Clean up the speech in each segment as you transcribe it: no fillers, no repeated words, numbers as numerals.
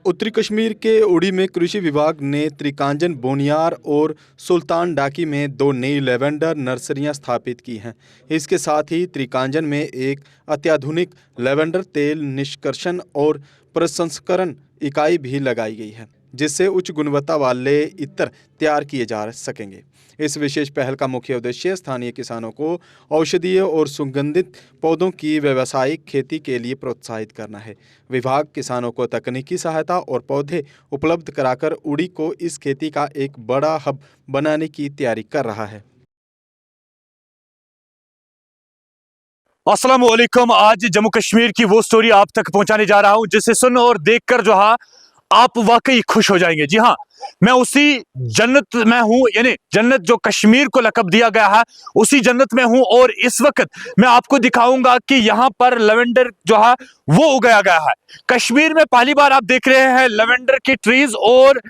उत्तरी कश्मीर के उड़ी में कृषि विभाग ने त्रिकांजन, बोनियार और सुल्तान डाकी में 2 नई लेवेंडर नर्सरियां स्थापित की हैं। इसके साथ ही त्रिकांजन में एक अत्याधुनिक लेवेंडर तेल निष्कर्षण और प्रसंस्करण इकाई भी लगाई गई है, जिससे उच्च गुणवत्ता वाले इत्र तैयार किए जा सकेंगे। इस विशेष पहल का मुख्य उद्देश्य स्थानीय किसानों को औषधीय और सुगंधित पौधों की व्यावसायिक खेती के लिए प्रोत्साहित करना है। विभाग किसानों को तकनीकी सहायता और पौधे उपलब्ध कराकर उड़ी को इस खेती का एक बड़ा हब बनाने की तैयारी कर रहा है। अस्सलाम वालेकुम। आज जम्मू कश्मीर की वो स्टोरी आप तक पहुंचाने जा रहा हूं जिसे सुन और देखकर जो है आप वाकई खुश हो जाएंगे। जी हाँ, मैं उसी जन्नत में हूं, यानी जन्नत जो कश्मीर को लक़ब दिया गया है उसी जन्नत में हूं। और इस वक्त मैं आपको दिखाऊंगा कि यहां पर लेवेंडर जो है वो उगाया गया है। कश्मीर में पहली बार आप देख रहे हैं लेवेंडर की ट्रीज, और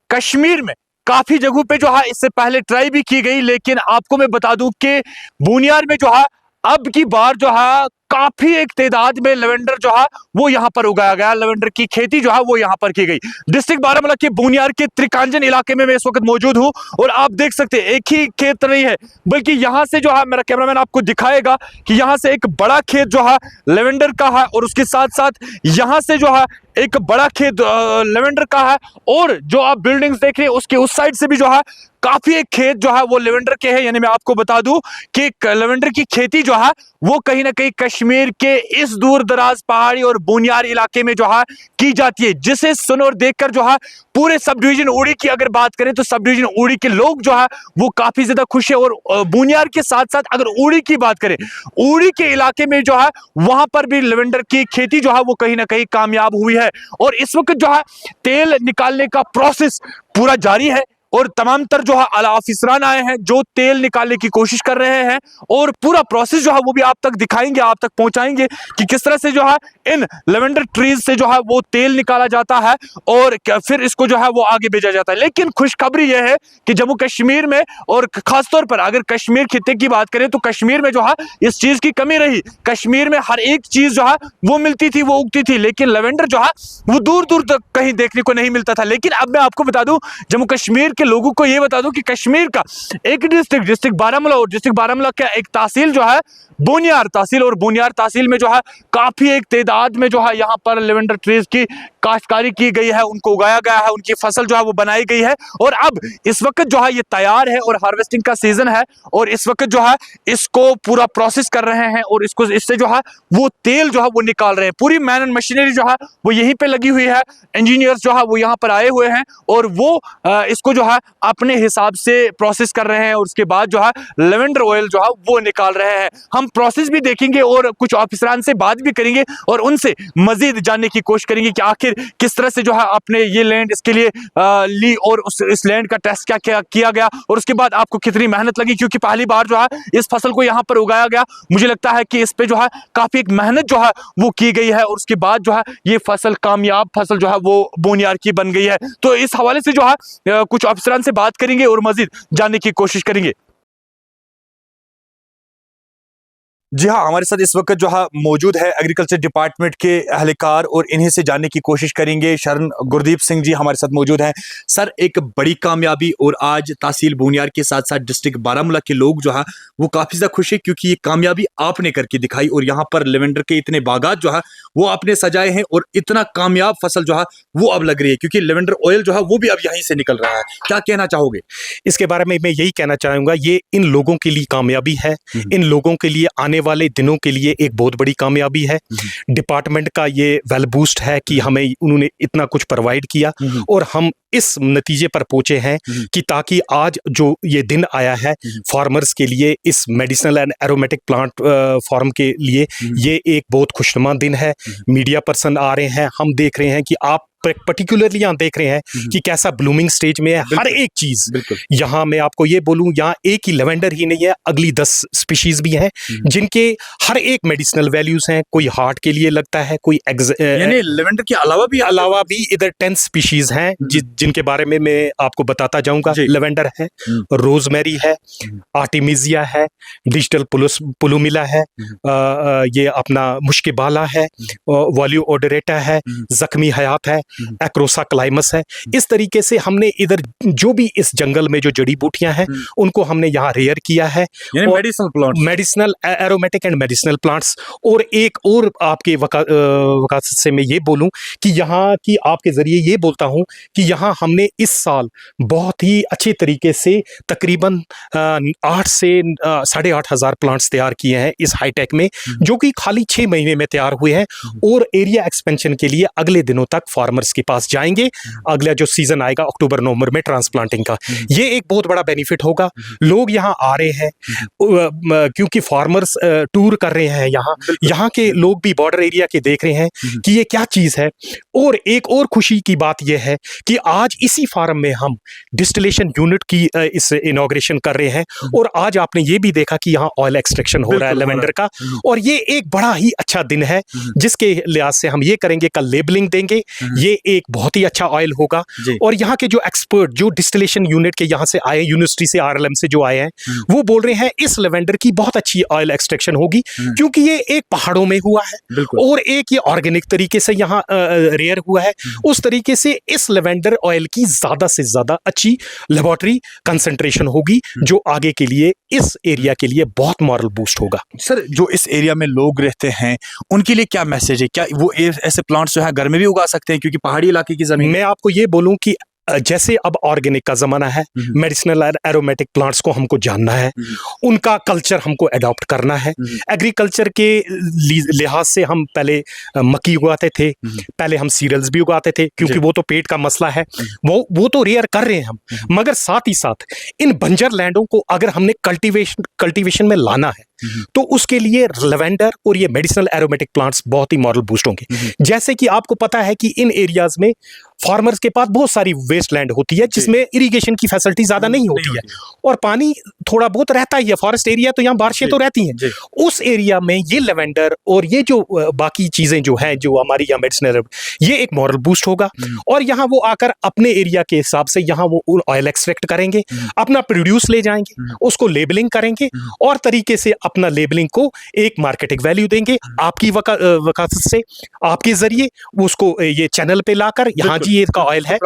कश्मीर में काफी जगहों पे जो है इससे पहले ट्राई भी की गई, लेकिन आपको मैं बता दूं कि बोनियार में जो है अब की बार जो है काफी एक तादाद में लेवेंडर जो है वो यहां पर उगाया गया। लेवेंडर की खेती जो है वो यहां पर की गई। डिस्ट्रिक्ट बारामूला के बोनियार के त्रिकांजन इलाके में मैं इस वक्त मौजूद हूं, और आप देख सकते हैं एक ही खेत नहीं है, बल्कि यहां से जो है मेरा कैमरामैन आपको दिखाएगा कि यहां से एक बड़ा खेत जो है लेवेंडर का है, और उसके साथ साथ यहां से जो है एक बड़ा खेत लेवेंडर का है, और जो आप बिल्डिंग्स देख रहे हैं उसके उस साइड से भी जो है काफी एक खेत जो है वो लेवेंडर के है। यानी मैं आपको बता दूं कि लेवेंडर की खेती जो है वो कहीं ना कहीं कश्मीर के इस दूर दराज पहाड़ी और बोनियार इलाके में जो है की जाती है, जिसे सुन और देखकर जो है पूरे सब डिवीजन उड़ी की अगर बात करें तो सब डिवीजन उड़ी के लोग जो है वो काफी ज्यादा खुश है। और बोनियार के साथ साथ अगर उड़ी की बात करें, उड़ी के इलाके में जो है वहां पर भी लेवेंडर की खेती जो है वो कहीं ना कहीं कामयाब हुई है। और इस वक्त जो है तेल निकालने का प्रोसेस पूरा जारी है, और तमाम तर जो है आला अफसरान आए हैं जो तेल निकालने की कोशिश कर रहे हैं, और पूरा प्रोसेस जो है वो भी आप तक दिखाएंगे, आप तक पहुंचाएंगे कि किस तरह से जो है इन लेवेंडर ट्रीज से जो है वो तेल निकाला जाता है और फिर इसको जो है वो आगे भेजा जाता है। लेकिन खुशखबरी यह है कि जम्मू कश्मीर में, और खासतौर पर अगर कश्मीर खित्ते की बात करें तो कश्मीर में जो है इस चीज की कमी रही। कश्मीर में हर एक चीज जो है वो मिलती थी, वो उगती थी, लेकिन लेवेंडर जो है वो दूर दूर तक कहीं देखने को नहीं मिलता था। लेकिन अब मैं आपको बता दूं, जम्मू कश्मीर के लोगों को यह बता दूं कि कश्मीर का एक डिस्ट्रिक्ट बारामूला, और डिस्ट्रिक्ट बारामूला का एक तहसील जो है बोनियार तहसील, और बोनियार तहसील में जो है काफी एक तादाद में जो है यहाँ पर लेवेंडर ट्रीज की काश्तकारी की गई है, उनको उगाया गया है, उनकी फसल जो है वो बनाई गई है। और अब इस वक्त जो है ये तैयार है और हार्वेस्टिंग का सीजन है, और इस वक्त जो है इसको पूरा प्रोसेस कर रहे हैं, और इसको इससे जो है वो तेल जो है वो निकाल रहे हैं। पूरी मैन एंड मशीनरी जो है वो यहीं पे लगी हुई है, इंजीनियर्स जो है वो यहाँ पर आए हुए हैं, और वो इसको जो है अपने हिसाब से प्रोसेस कर रहे हैं, और उसके बाद जो है लेवेंडर ऑयल जो है वो निकाल रहे हैं। हम प्रोसेस भी देखेंगे और कुछ ऑफिसरान से बात भी करेंगे और उनसे मजीद जानने की कोशिश करेंगे कि आखिर किस तरह से जो है आपने ये लैंड इसके लिए ली, और इस लैंड का टेस्ट क्या किया गया, और उसके बाद आपको कितनी मेहनत लगी, क्योंकि पहली बार जो है इस फसल को यहाँ पर उगाया गया। मुझे लगता है कि इस पे जो है काफी एक मेहनत जो है वो की गई है, और उसके बाद जो है ये फसल कामयाब फसल जो है वो बोनियार की बन गई है। तो इस हवाले से जो है कुछ अफसरान से बात करेंगे और मजीद जानने की कोशिश करेंगे। जी हाँ, हमारे साथ इस वक्त जो है मौजूद है एग्रीकल्चर डिपार्टमेंट के अहलकार, और इन्हीं से जानने की कोशिश करेंगे। शरण गुरदीप सिंह जी हमारे साथ मौजूद हैं। सर, एक बड़ी कामयाबी, और आज तहसील बोनियार के साथ साथ डिस्ट्रिक्ट बारामूला के लोग जो है वो काफ़ी ज़्यादा खुश है, क्योंकि ये कामयाबी आपने करके दिखाई, और यहाँ पर लेवेंडर के इतने बागात जो है वो आपने सजाए हैं, और इतना कामयाब फसल जो है वो अब लग रही है, क्योंकि लेवेंडर ऑयल जो है वो भी अब यहीं से निकल रहा है। क्या कहना चाहोगे इसके बारे में? मैं यही कहना चाहूँगा, ये इन लोगों के लिए कामयाबी है, इन लोगों के लिए आने वाले दिनों के लिए एक बहुत बड़ी कामयाबी है। डिपार्टमेंट का ये वेल बूस्ट है कि हमें उन्होंने इतना कुछ प्रोवाइड किया, और हम इस नतीजे पर पहुंचे हैं कि ताकि आज जो ये दिन आया है फार्मर्स के लिए, इस medicinal and aromatic plant farm के लिए, ये एक बहुत खुशनुमा दिन है। मीडिया पर्सन आ रहे हैं, हम देख रहे हैं कि आप पर्टिकुलरली यहाँ देख रहे हैं कि कैसा ब्लूमिंग स्टेज में है हर एक चीज। यहाँ मैं आपको ये बोलूं, यहाँ एक ही लेवेंडर ही नहीं है, अगली 10 स्पीशीज भी हैं जिनके हर एक मेडिसिनल वैल्यूज हैं। कोई हार्ट के लिए लगता है, कोई यानी लेवेंडर के अलावा भी इधर 10 स्पीशीज हैं जिनके बारे में मैं आपको बताता जाऊंगा, लेवेंडर है, रोजमेरी है, आर्टिमिजिया है, डिजिटल पुलुमिला है, ये अपना मुश्किबाला है, वॉल्यू ओडरेटा है, जख्मी हयात है, एक्रोसा क्लाइमस है। इस तरीके से हमने इधर जो भी इस जंगल में जो जड़ी बूटियां हैं उनको हमने यहाँ रेयर किया है, medicinal aromatic and medicinal plants. और एक और आपके वकालत से मैं ये बोलूं कि यहाँ की आपके जरिए ये बोलता हूं कि यहाँ हमने इस साल बहुत ही अच्छे तरीके से तकरीबन 8 से 8,500 प्लांट्स तैयार किए हैं इस हाईटेक में, जो कि खाली 6 महीने में तैयार हुए हैं। और एरिया एक्सपेंशन के लिए अगले दिनों तक फार्मर्स के पास जाएंगे। अगला जो सीजन आएगा अक्टूबर नवंबर में ट्रांसप्लांटिंग का, ये एक बहुत बड़ा बेनिफिट होगा। लोग यहाँ आ रहे हैं क्योंकि फार्मर्स टूर कर रहे हैं यहाँ के लोग भी बॉर्डर एरिया के देख रहे हैं कि ये क्या चीज है। और एक और खुशी की बात यह है कि आज इसी फार्म में हम डिस्टिलेशन यूनिट की इस इनॉग्रेशन कर रहे हैं। और आज आपने ये भी देखा कि यहाँ ऑयल एक्सट्रैक्शन हो रहा है लेवेंडर का, और ये एक बड़ा ही अच्छा दिन है जिसके लिहाज से हम ये करेंगे, कल लेबलिंग देंगे। ये एक बहुत ही अच्छा ऑयल होगा। और यहाँ के जो एक्सपर्ट जो डिस्टिलेशन यूनिट के यहाँ से आए, यूनिवर्सिटी से, RLM से जो आए हैं, वो बोल रहे हैं इस लेवेंडर की बहुत अच्छी ऑयल एक्सट्रैक्शन होगी, क्योंकि ये एक पहाड़ों में हुआ है और एक ये ऑर्गेनिक तरीके से यहाँ रेयर हुआ है। उस तरीके से इस लेवेंडर ऑयल की ज्यादा से ज्यादा अच्छी लेबोरेटरी कंसंट्रेशन होगी, जो आगे के लिए इस एरिया के लिए बहुत मॉरल बूस्ट होगा। सर, जो इस एरिया में लोग रहते हैं उनके लिए क्या मैसेज है? क्या वो ऐसे प्लांट्स जो है घर में भी उगा सकते हैं, क्योंकि पहाड़ी इलाके की जमीन? मैं आपको ये बोलूं कि जैसे अब ऑर्गेनिक का जमाना है, मेडिसिनल एरोमेटिक प्लांट्स को हमको जानना है, उनका कल्चर हमको अडॉप्ट करना है। एग्रीकल्चर के लिहाज से हम पहले मक्की उगाते थे, पहले हम सीरियल्स भी उगाते थे, क्योंकि वो तो पेट का मसला है, वो तो रेयर कर रहे हैं हम। मगर साथ ही साथ इन बंजर लैंडों को अगर हमने कल्टीवेशन में लाना है, तो उसके लिए लेवेंडर और ये मेडिसिनल एरोमेटिक प्लांट्स बहुत ही मॉरल बूस्ट होंगे। जैसे कि आपको पता है कि इन एरियाज में फार्मर्स के पास बहुत सारी वेस्टलैंड होती है जिसमें इरिगेशन की फैसिलिटी ज्यादा नहीं होती है, और पानी थोड़ा बहुत रहता ही है। फॉरेस्ट एरिया तो यहाँ बारिशें तो रहती हैं। उस एरिया में ये लेवेंडर और ये जो बाकी चीजें जो हैं, जो हमारी यहाँ मेडिसिनल, ये एक मॉरल बूस्ट होगा। और यहाँ वो आकर अपने एरिया के हिसाब से यहाँ वो ऑयल एक्सट्रैक्ट करेंगे, अपना प्रोड्यूस ले जाएंगे, उसको लेबलिंग करेंगे और तरीके से अपना लेबलिंग को एक मार्केटिंग वैल्यू देंगे आपकी वकालत से, आपके जरिए उसको ये चैनल पे लाकर यहाँ जी ये का ऑयल है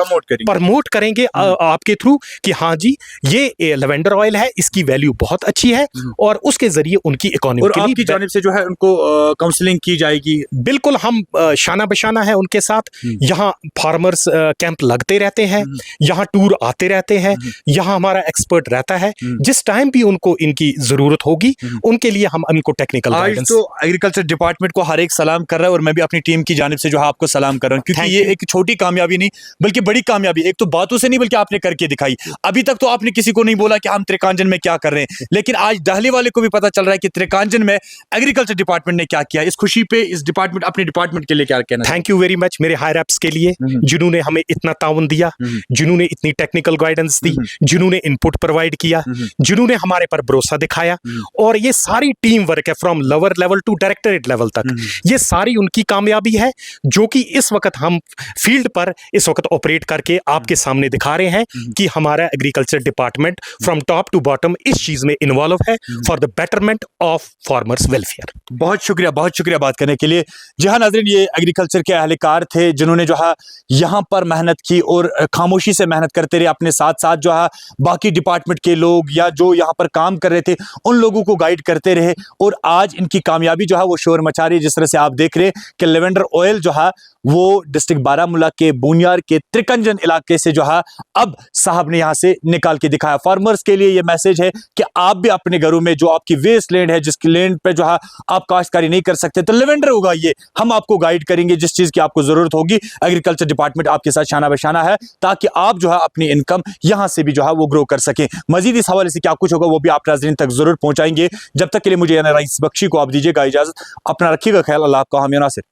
प्रमोट करेंगे आपके थ्रू कि हाँ जी ये लेवेंडर ऑयल है, इसकी वैल्यू बहुत अच्छी है, और उसके जरिए उनकी इकोनॉमी और आपकी जानिब से जो है उनको काउंसलिंग की जाएगी। बिल्कुल, हम शाना बशाना है उनके साथ। यहाँ फार्मर्स कैंप लगते रहते हैं, यहाँ टूर आते रहते हैं, यहाँ हमारा एक्सपर्ट रहता है। जिस टाइम भी उनको इनकी जरूरत होगी उनके लिए हम इनको टेक्निकल गाइडेंस। तो एग्रीकल्चर डिपार्टमेंट को हर एक सलाम कर रहा है, और मैं भी अपनी टीम की जानिब से जो है आपको सलाम कर रहा हूँ, क्योंकि ये एक छोटी कामयाबी नहीं बल्कि बड़ी कामयाबी। एक तो बातों से नहीं बल्कि आपने करके दिखाई। अभी तक तो आपने किसी को नहीं बोला कि हम त्रिकांजन में क्या कर रहे हैं, लेकिन आज दहली वाले को भी पता चल रहा है कि त्रिकांजन में एग्रीकल्चर डिपार्टमेंट ने क्या किया। इस खुशी पे इस डिपार्टमेंट, अपने डिपार्टमेंट के लिए क्या कहना? थैंक यू वेरी मच मेरे हायर अप्स के लिए, जिन्होंने हमें इतना ताउन दिया, जिन्होंने इतनी टेक्निकल गाइडेंस दी, जिन्होंने इनपुट प्रोवाइड किया, जिन्होंने हमारे पर भरोसा दिखाया। और ये सारी टीम वर्क है, from lower level to directorate level तक। ये सारी उनकी कामयाबी है, जो कि इस वक्त हम फील्ड पर इस वक्त ऑपरेट करके आपके सामने दिखा रहे हैं कि हमारा agriculture department from top to bottom इस चीज में इन्वॉल्व है for the betterment of farmers welfare. बहुत शुक्रिया बात करने के लिए। जी हाँ नाज़रीन, ये एग्रीकल्चर के अहलकार थे जिन्होंने जो है यहाँ पर मेहनत की और खामोशी से मेहनत करते रहे। अपने साथ साथ जो है बाकी डिपार्टमेंट के लोग या जो यहाँ पर काम कर रहे थे उन लोगों को गाइड करते रहे, और आज इनकी कामयाबी जो है वो शोर मचा रही है। जिस तरह से आप देख रहे हैं कि लेवेंडर ऑयल जो है वो डिस्ट्रिक्ट बारामूला के बूनियार के त्रिकंजन इलाके से जो है अब साहब ने यहाँ से निकाल के दिखाया। फार्मर्स के लिए ये मैसेज है कि आप भी अपने घरों में जो आपकी वेस्ट लैंड है, जिसकी लैंड पे जो है आप काश्तकारी नहीं कर सकते, तो लेवेंडर उगाइए, हम आपको गाइड करेंगे जिस चीज की आपको जरूरत होगी। एग्रीकल्चर डिपार्टमेंट आपके साथ शाना बशाना है ताकि आप जो है अपनी इनकम यहाँ से भी जो है वो ग्रो कर सके। मजीद इस हवाले से क्या कुछ होगा वो भी आप नाज़रीन तक जरूर पहुंचाएंगे। जब तक के लिए मुझे रईस बख्शी को आप दीजिएगा इजाजत। अपना रखिएगा ख्याल। अल्लाह आपका हामी नासिर।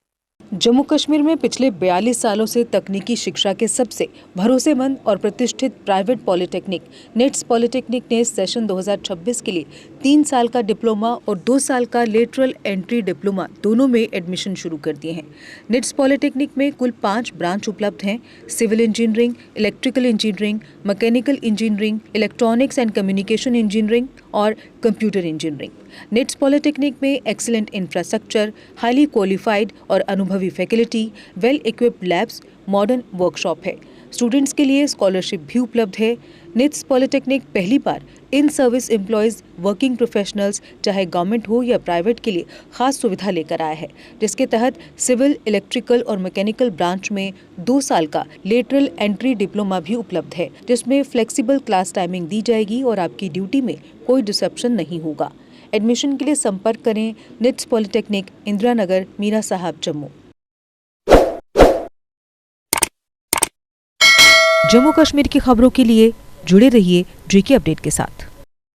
जम्मू कश्मीर में पिछले 42 सालों से तकनीकी शिक्षा के सबसे भरोसेमंद और प्रतिष्ठित प्राइवेट पॉलिटेक्निक निट्स पॉलिटेक्निक ने सेशन 2026 के लिए 3 साल का डिप्लोमा और 2 साल का लेटरल एंट्री डिप्लोमा दोनों में एडमिशन शुरू कर दिए हैं। निट्स पॉलिटेक्निक में कुल 5 ब्रांच उपलब्ध हैं: civil engineering, electrical engineering, mechanical engineering, electronics and communication engineering और कंप्यूटर इंजीनियरिंग। निट्स पॉलिटेक्निक में एक्सीलेंट इंफ्रास्ट्रक्चर, हाईली क्वालिफाइड और अनुभवी faculty, well equipped labs, modern workshop है। स्टूडेंट्स के लिए स्कॉलरशिप भी उपलब्ध है। निट्स पॉलिटेक्निक पहली बार in service employees, working professionals, चाहे गवर्नमेंट हो या प्राइवेट, के लिए खास सुविधा लेकर आया है, जिसके तहत सिविल, इलेक्ट्रिकल और मैकेनिकल ब्रांच में 2 साल का लेटरल एंट्री डिप्लोमा भी उपलब्ध है, जिसमें फ्लेक्सिबल क्लास टाइमिंग दी जाएगी और आपकी ड्यूटी में कोई डिसरप्शन नहीं होगा। एडमिशन के लिए संपर्क करें निट्स पॉलिटेक्निक, इंदिरा नगर, मीरा साहब, जम्मू। जम्मू कश्मीर की खबरों के लिए जुड़े रहिए JK अपडेट के साथ।